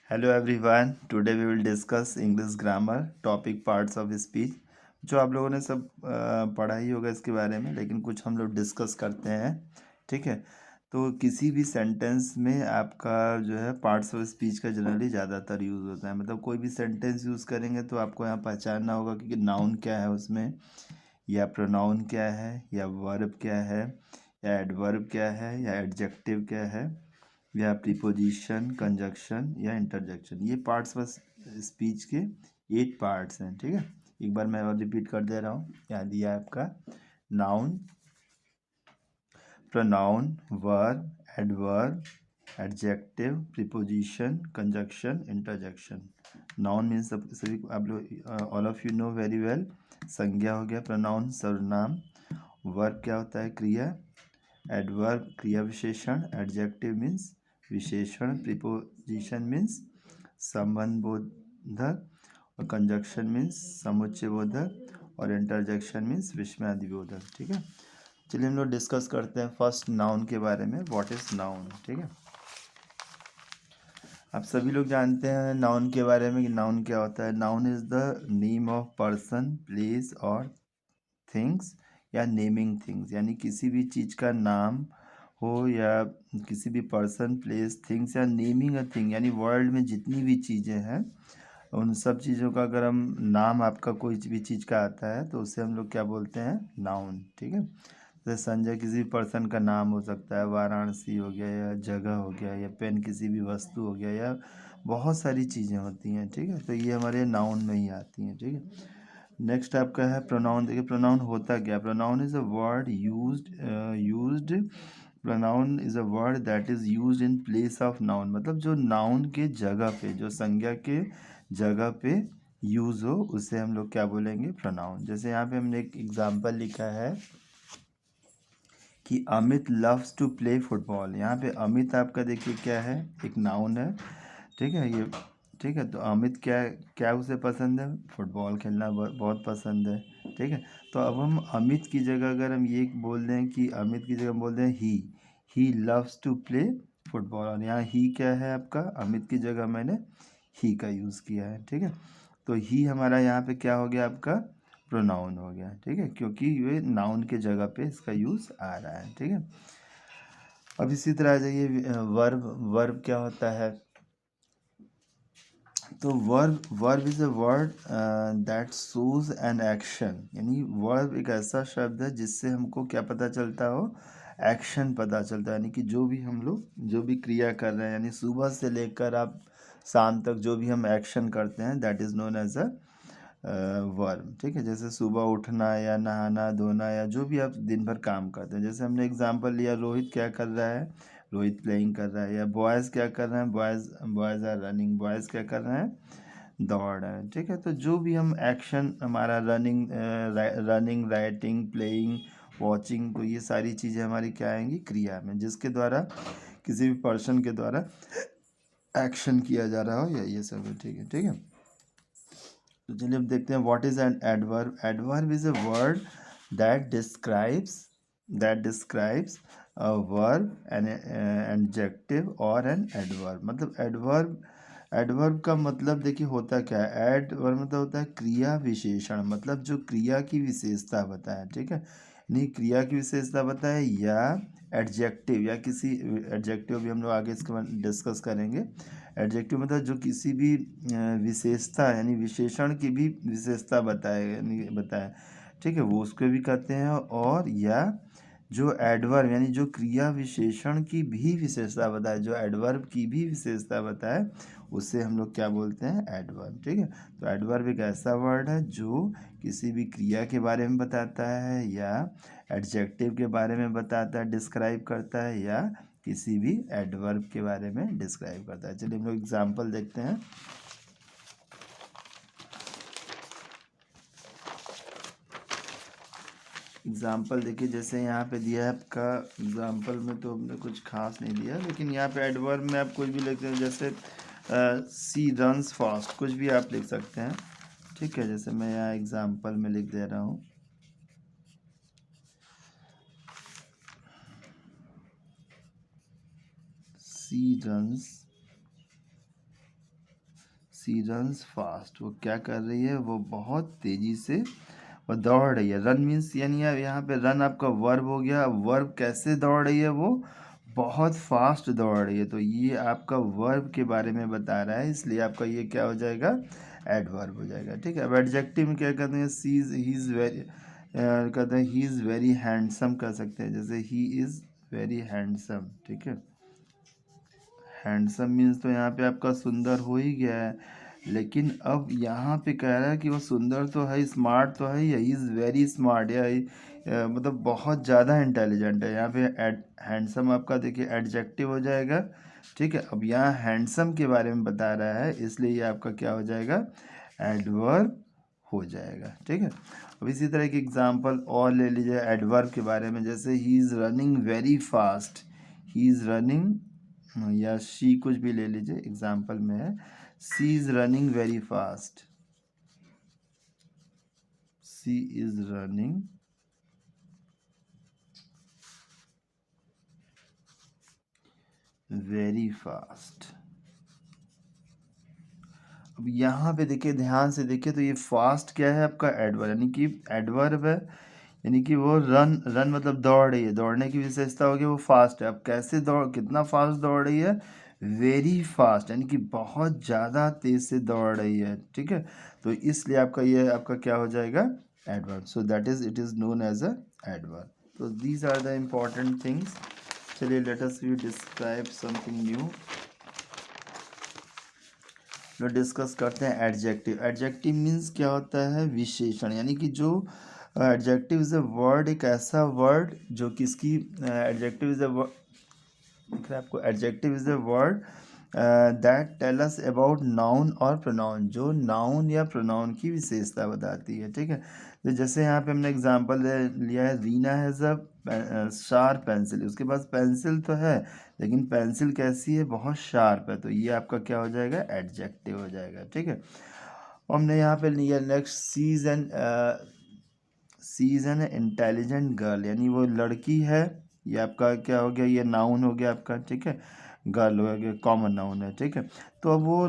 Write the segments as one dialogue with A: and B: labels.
A: Hello everyone, today we will discuss English grammar topic parts of speech. जो आप लोगों ने सब पढ़ा ही होगा इसके बारे में, लेकिन कुछ हम लोग डिस्कस करते हैं। ठीक है। तो किसी भी सेंटेंस में आपका जो है पार्ट्स ऑफ स्पीच का जनरली ज़्यादातर यूज़ होता है। मतलब कोई भी सेंटेंस यूज़ करेंगे तो आपको यहाँ पहचानना होगा कि नाउन क्या है उसमें, या प्रोनाउन क्या है, या वर्ब क्या है, या एडवर्ब क्या है, या एडजेक्टिव क्या है, या प्रीपोजिशन, कंजक्शन या इंटरजेक्शन। ये पार्ट्स बस स्पीच के 8 पार्ट्स हैं। ठीक है। एक बार मैं और रिपीट कर दे रहा हूँ। यहाँ दिया है आपका noun, pronoun, verb, adverb, adjective, preposition, conjunction, interjection. Noun means सभी आप लोग all of you know very well. संज्ञा हो गया, प्रोनाउन सर्वनाम। वर्ब क्या होता है? क्रिया। एडवर्ब क्रिया विशेषण। एडजेक्टिव मीन्स विशेषण। प्रीपोजिशन मीन्स संबंध बोधक। और कंजक्शन मीन्स समुच्चय बोधक। और इंटरजेक्शन मीन्स विस्मयादि बोधक। ठीक है। चलिए हम लोग डिस्कस करते हैं फर्स्ट नाउन के बारे में। What is noun? ठीक है। आप सभी लोग जानते हैं नाउन के बारे में कि नाउन क्या होता है। Noun is the name of person, place और थिंग्स, या नेमिंग थिंग्स, यानी किसी भी चीज़ का नाम हो, या किसी भी पर्सन, प्लेस, थिंग्स, या नेमिंग अ थिंग, यानी वर्ल्ड में जितनी भी चीज़ें हैं उन सब चीज़ों का अगर हम नाम आपका कोई भी चीज़ का आता है तो उसे हम लोग क्या बोलते हैं? नाउन। ठीक है। जैसे संजय किसी भी पर्सन का नाम हो सकता है, वाराणसी हो गया, या जगह हो गया, या पेन किसी भी वस्तु हो गया, या बहुत सारी चीज़ें होती हैं। ठीक है। तो ये हमारे नाउन में ही आती हैं। ठीक है। नेक्स्ट आपका है प्रोनाउन। देखिए प्रोनाउन होता क्या? Pronoun is a word used pronoun is a word that is used in place of noun. मतलब जो नाउन के जगह पे, जो संज्ञा के जगह पे यूज हो, उसे हम लोग क्या बोलेंगे? प्रोनाउन। जैसे यहाँ पे हमने एक एग्जांपल लिखा है कि Amit loves to play football. यहाँ पे अमित आपका देखिए क्या है? एक नाउन है। ठीक है। ये ठीक है। तो अमित क्या क्या उसे पसंद है? फुटबॉल खेलना बहुत पसंद है। ठीक है। तो अब हम अमित की जगह अगर हम ये बोल दें कि अमित की जगह हम बोल दें he loves to play football, और यहाँ ही क्या है आपका? अमित की जगह मैंने ही का यूज़ किया है। ठीक है। तो ही हमारा यहाँ पे क्या हो गया? आपका प्रोनाउन हो गया। ठीक है, क्योंकि ये नाउन के जगह पे इसका यूज़ आ रहा है। ठीक है। अब इसी तरह आ जाइए वर्ब। वर्ब क्या होता है? तो verb is a word that shows an action. यानी वर्ब एक ऐसा शब्द है जिससे हमको क्या पता चलता हो? एक्शन पता चलता है। यानी कि जो भी हम लोग जो भी क्रिया कर रहे हैं, यानी सुबह से लेकर आप शाम तक जो भी हम एक्शन करते हैं, that is known as a verb. ठीक है। जैसे सुबह उठना, या नहाना धोना, या जो भी आप दिन भर काम करते हैं। जैसे हमने एग्जांपल लिया, रोहित क्या कर रहा है? रोहित प्लेइंग कर रहा है। या बॉयज़ क्या कर रहे हैं? Boys boys are running. Boys क्या कर रहे हैं? दौड़ रहे हैं। ठीक है। तो जो भी हम एक्शन हमारा रनिंग, राइटिंग, प्लेइंग, वॉचिंग, तो ये सारी चीज़ें हमारी क्या आएंगी? क्रिया में, जिसके द्वारा किसी भी पर्सन के द्वारा एक्शन किया जा रहा हो, या ये सब है। ठीक है। ठीक है। तो चलिए अब देखते हैं what is an adverb. Adverb is a word that describes a verb, an adjective और एन एडवर्ब। मतलब एडवर्ब का मतलब देखिए होता क्या है? एडवर्ब मतलब होता है क्रिया विशेषण, मतलब जो क्रिया की विशेषता बताए। ठीक है। नहीं, क्रिया की विशेषता बताए, या एडजेक्टिव, या किसी एडजेक्टिव भी हम लोग आगे इसके बाद डिस्कस करेंगे। एडजेक्टिव मतलब जो किसी भी विशेषता, यानी विशेषण की भी विशेषता बताए, यानी बताए। ठीक है, वो उसको भी कहते हैं। और या जो एडवर्ब, यानी जो क्रिया विशेषण की भी विशेषता बताए, जो एडवर्ब की भी विशेषता बताए, उसे हम लोग क्या बोलते हैं? एडवर्ब। ठीक है। तो एडवर्ब एक ऐसा वर्ड है जो किसी भी क्रिया के बारे में बताता है, या एडजेक्टिव के बारे में बताता है, डिस्क्राइब करता है, या किसी भी एडवर्ब के बारे में डिस्क्राइब करता है। चलिए हम लोग एग्जाम्पल देखते हैं। एग्जाम्पल देखिए, जैसे यहाँ पे दिया है आपका एग्जाम्पल में, तो हमने कुछ खास नहीं दिया, लेकिन यहाँ पे एडवर्ब में आप कुछ भी लिखते हैं। जैसे सी रन्स फास्ट, कुछ भी आप लिख सकते हैं। ठीक है। जैसे मैं यहाँ एग्जाम्पल में लिख दे रहा हूँ, सी रन्स सी रन्स फास्ट, वो क्या कर रही है, वो बहुत तेज़ी से वो दौड़ रही है। रन मीन्स यानी यहाँ पे रन आपका वर्ब हो गया। वर्ब कैसे दौड़ रही है, वो बहुत फास्ट दौड़ रही है। तो ये आपका वर्ब के बारे में बता रहा है, इसलिए आपका ये क्या हो जाएगा, एडवर्ब हो जाएगा। ठीक है। अब एडजेक्टिव में क्या कहते हैं, ही इज़ वेरी, कहते हैं ही इज़ वेरी हैंडसम कर सकते हैं, जैसे ही इज़ वेरी हैंडसम। ठीक है। हैंडसम मीन्स तो यहाँ पे आपका सुंदर हो ही गया है, लेकिन अब यहाँ पे कह रहा है कि वो सुंदर तो है, स्मार्ट तो है, ही इज़ वेरी स्मार्ट, या मतलब बहुत ज़्यादा इंटेलिजेंट है। यहाँ पे हैंडसम आपका देखिए एडजेक्टिव हो जाएगा। ठीक है। अब यहाँ हैंडसम के बारे में बता रहा है, इसलिए ये आपका क्या हो जाएगा, एडवर्ब हो जाएगा। ठीक है। अब इसी तरह की एग्जांपल और ले लीजिए एडवर्ब के बारे में, जैसे he is running very fast, he is running, या शी कुछ भी ले लीजिए, एग्जाम्पल में है she is running very fast, she is running very fast. अब यहाँ पे देखिए, ध्यान से देखिए, तो ये फास्ट क्या है आपका, एडवर्ब, यानी कि एडवर्ब है, यानी कि वो रन मतलब दौड़ रही है, दौड़ने की विशेषता होगी, वो फास्ट है। अब कैसे दौड़, कितना फास्ट दौड़ रही है, वेरी फास्ट, यानी कि बहुत ज़्यादा तेज से दौड़ रही है। ठीक है। तो इसलिए आपका ये आपका क्या हो जाएगा, adverb. So that is, it is known as a adverb. तो these are the important things. चलिए let us we describe something new. लो डिस्कस करते हैं एडजेक्टिव। एडजेक्टिव मीन्स क्या होता है, विशेषण, यानी कि जो एडजेक्टिव इज अ वर्ड, एक ऐसा वर्ड जो किसकी, एडजेक्टिव इज अ वर्ड, दिख रहा है आपको, adjective is a word that tell us about noun और प्रोनाउन, जो नाउन या प्रोनाउन की विशेषता बताती है। ठीक है। तो जैसे यहाँ पे हमने एग्जांपल लिया है, Reena has a sharp pencil, उसके पास पेंसिल तो है, लेकिन पेंसिल कैसी है, बहुत शार्प है। तो ये आपका क्या हो जाएगा, एडजेक्टिव हो जाएगा। ठीक है। हमने यहाँ पे लिया next, she is an intelligent girl, यानी वो लड़की है, ये आपका क्या हो गया, ये नाउन हो गया आपका। ठीक है। गर्ल हो गया, कॉमन नाउन है। ठीक है। तो अब वो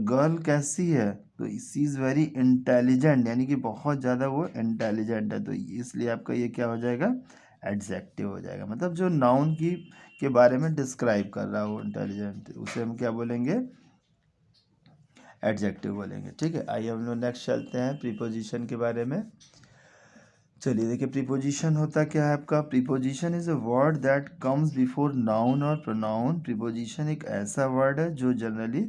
A: गर्ल कैसी है, तो सी इज़ वेरी इंटेलिजेंट, यानी कि बहुत ज़्यादा वो इंटेलिजेंट है। तो इसलिए आपका ये क्या हो जाएगा, एडजेक्टिव हो जाएगा। मतलब जो नाउन की के बारे में डिस्क्राइब कर रहा हो इंटेलिजेंट, उसे हम क्या बोलेंगे, एडजेक्टिव बोलेंगे। ठीक है। आइए हम लोग नेक्स्ट चलते हैं प्रीपोजिशन के बारे में। चलिए देखिए, प्रीपोजिशन होता क्या है आपका, preposition is a word that comes before noun और प्रोनाउन। प्रीपोजिशन एक ऐसा वर्ड है जो जनरली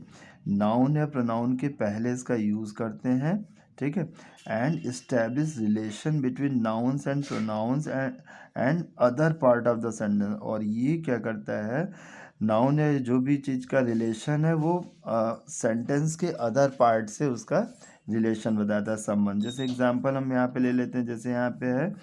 A: नाउन या प्रोनाउन के पहले इसका यूज़ करते हैं। ठीक है। And establish relation between nouns and pronouns and other part of the sentence. और ये क्या करता है, नाउन या जो भी चीज़ का रिलेशन है, वो सेंटेंस के अदर पार्ट से उसका रिलेशन बताता है, संबंध। जैसे एग्जांपल हम यहाँ पे ले लेते हैं, जैसे यहाँ पे है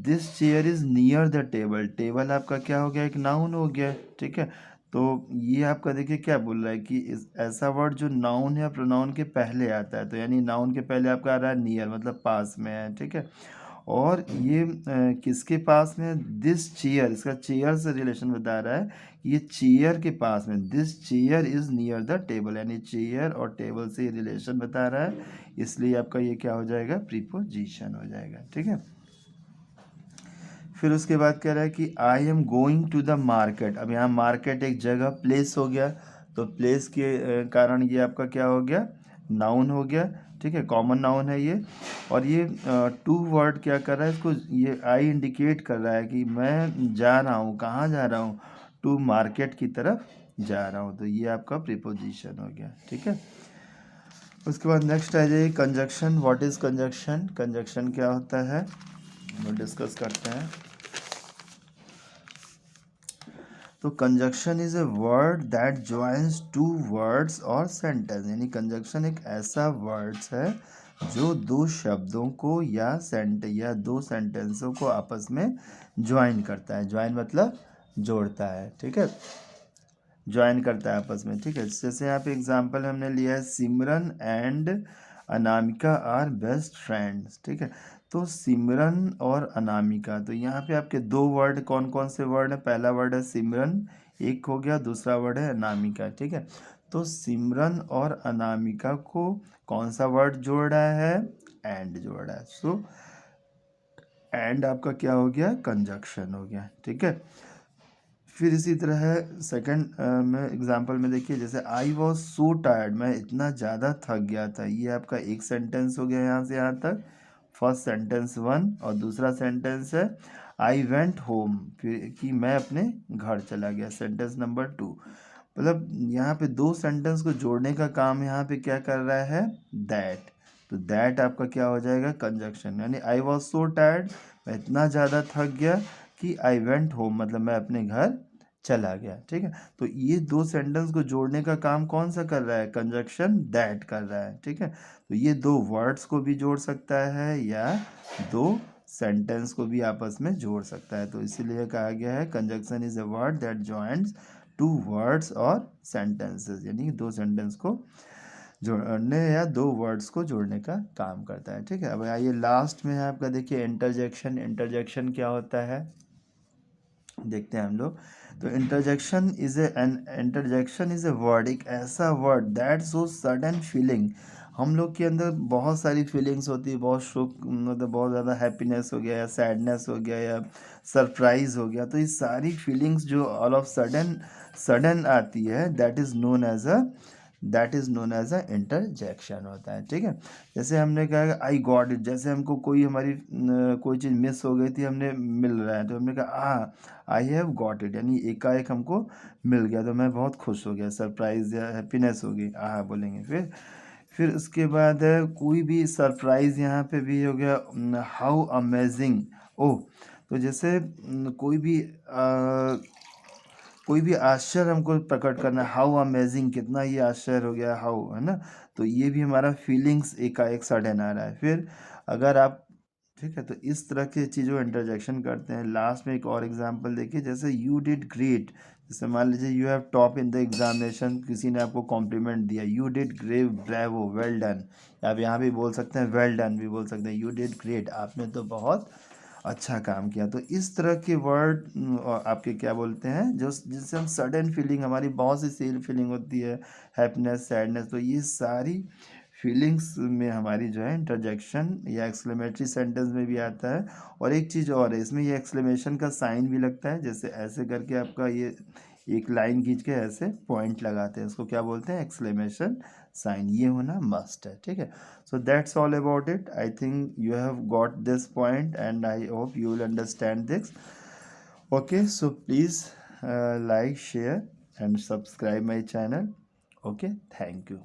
A: this chair is near the table. Table आपका क्या हो गया, एक नाउन हो गया। ठीक है। तो ये आपका देखिए क्या बोल रहा है कि ऐसा वर्ड जो नाउन या प्रोनाउन के पहले आता है, तो यानी नाउन के पहले आपका आ रहा है नियर, मतलब पास में है। ठीक है। और ये किसके पास में, दिस चेयर, इसका चेयर से रिलेशन बता रहा है, ये चेयर के पास में, this chair is near the table, यानी चेयर और टेबल से रिलेशन बता रहा है, इसलिए आपका ये क्या हो जाएगा, प्रीपोजिशन हो जाएगा। ठीक है। फिर उसके बाद कह रहा है कि I am going to the market. अब यहाँ मार्केट एक जगह, प्लेस हो गया, तो प्लेस के कारण ये आपका क्या हो गया, नाउन हो गया। ठीक है। कॉमन नाउन है ये। और ये टू वर्ड क्या कर रहा है, इसको ये आई इंडिकेट कर रहा है कि मैं जा रहा हूँ, कहाँ जा रहा हूँ, टू मार्केट की तरफ जा रहा हूँ। तो ये आपका प्रीपोजिशन हो गया। ठीक है। उसके बाद नेक्स्ट आ जाइए conjunction. What is conjunction, conjunction क्या होता है, हम डिस्कस करते हैं। तो conjunction is a word that joins two words और सेंटेंस, यानी कंजक्शन एक ऐसा वर्ड्स है जो दो शब्दों को या दो सेंटेंसों को आपस में ज्वाइन करता है। ज्वाइन मतलब जोड़ता है। ठीक है। ज्वाइन करता है आपस में। ठीक है। जैसे यहाँ पे एग्जांपल हमने लिया है, Simran and Anamika are best friends. ठीक है। तो सिमरन और अनामिका, तो यहाँ पे आपके दो वर्ड कौन कौन से वर्ड है, पहला वर्ड है सिमरन, एक हो गया, दूसरा वर्ड है अनामिका। ठीक है। तो सिमरन और अनामिका को कौन सा वर्ड जोड़ रहा है? एंड जोड़ रहा है। सो एंड आपका क्या हो गया? कंजक्शन हो गया। ठीक है, फिर इसी तरह है सेकंड में एग्जांपल में देखिए, जैसे आई वॉज सो टायर्ड, मैं इतना ज़्यादा थक गया था। ये आपका एक सेंटेंस हो गया यहाँ से यहाँ तक, फर्स्ट सेंटेंस वन, और दूसरा सेंटेंस है आई वेंट होम, फिर कि मैं अपने घर चला गया, सेंटेंस नंबर टू। मतलब यहाँ पे दो सेंटेंस को जोड़ने का काम यहाँ पे क्या कर रहा है? दैट। तो दैट आपका क्या हो जाएगा? कंजक्शन। यानी आई वॉज सो टायर्ड, मैं इतना ज़्यादा थक गया कि आई वेंट होम, मतलब मैं अपने घर चला गया। ठीक है, तो ये दो सेंटेंस को जोड़ने का काम कौन सा कर रहा है? कंजक्शन दैट कर रहा है। ठीक है, तो ये दो वर्ड्स को भी जोड़ सकता है या दो सेंटेंस को भी आपस में जोड़ सकता है। तो इसीलिए कहा गया है conjunction is a word that joints two words और सेंटेंसेस, यानी दो सेंटेंस को जोड़ने या दो वर्ड्स को जोड़ने का काम करता है। ठीक है, अब आइए लास्ट में है आपका, देखिए इंटरजेक्शन। इंटरजेक्शन क्या होता है देखते हैं हम लोग। तो इंटरजेक्शन इज ए वर्ड, एक ऐसा word that show sudden feeling. हम लोग के अंदर बहुत सारी फीलिंग्स होती है, बहुत शोक, मतलब बहुत ज़्यादा हैप्पीनेस हो गया या सैडनेस हो गया या सरप्राइज हो गया, तो ये सारी फीलिंग्स जो ऑल ऑफ सडन सडन आती है, that is known as a interjection होता है। ठीक है, जैसे हमने कहा आई गॉट इट, जैसे हमको कोई हमारी कोई चीज़ मिस हो गई थी, हमने मिल रहा है, तो हमने कहा आई हैव गॉट इट, यानी एकाएक हमको मिल गया, तो मैं बहुत खुश हो गया, सरप्राइज या हैप्पीनेस हो गई, बोलेंगे। फिर उसके बाद कोई भी सरप्राइज यहाँ पे भी हो गया, हाउ अमेजिंग। ओह, तो जैसे कोई भी आश्चर्य हमको प्रकट करना है, हाउ अमेजिंग, कितना ये आश्चर्य हो गया, हाउ, है ना। तो ये भी हमारा फीलिंग्स एकाएक सडन आ रहा है। फिर अगर आप, ठीक है, तो इस तरह की चीज़ों इंटरजेक्शन करते हैं। लास्ट में एक और एग्जांपल देखिए, जैसे यू डिड ग्रेट, जैसे मान लीजिए you have top in the examination, किसी ने आपको कॉम्प्लीमेंट दिया, you did great, bravo, well done. आप यहाँ भी बोल सकते हैं वेल डन, भी बोल सकते हैं यू डिड ग्रेट, आपने तो बहुत अच्छा काम किया। तो इस तरह के वर्ड आपके क्या बोलते हैं, जो जिससे हम सडन फीलिंग, हमारी बहुत सी फीलिंग होती है, हैप्पीनेस, सैडनेस, तो ये सारी फीलिंग्स में हमारी जो है इंटरजेक्शन या एक्सक्लेमेटरी सेंटेंस में भी आता है। और एक चीज़ और है इसमें, ये एक्सक्लेमेशन का साइन भी लगता है, जैसे ऐसे करके आपका ये एक लाइन खींच के ऐसे पॉइंट लगाते हैं, उसको क्या बोलते हैं? Exclamation sign. ये होना मस्ट है। ठीक है, so that's all about it. I think you have got this point and I hope you will understand this. Okay, so please like, share and subscribe my channel. Okay, thank you.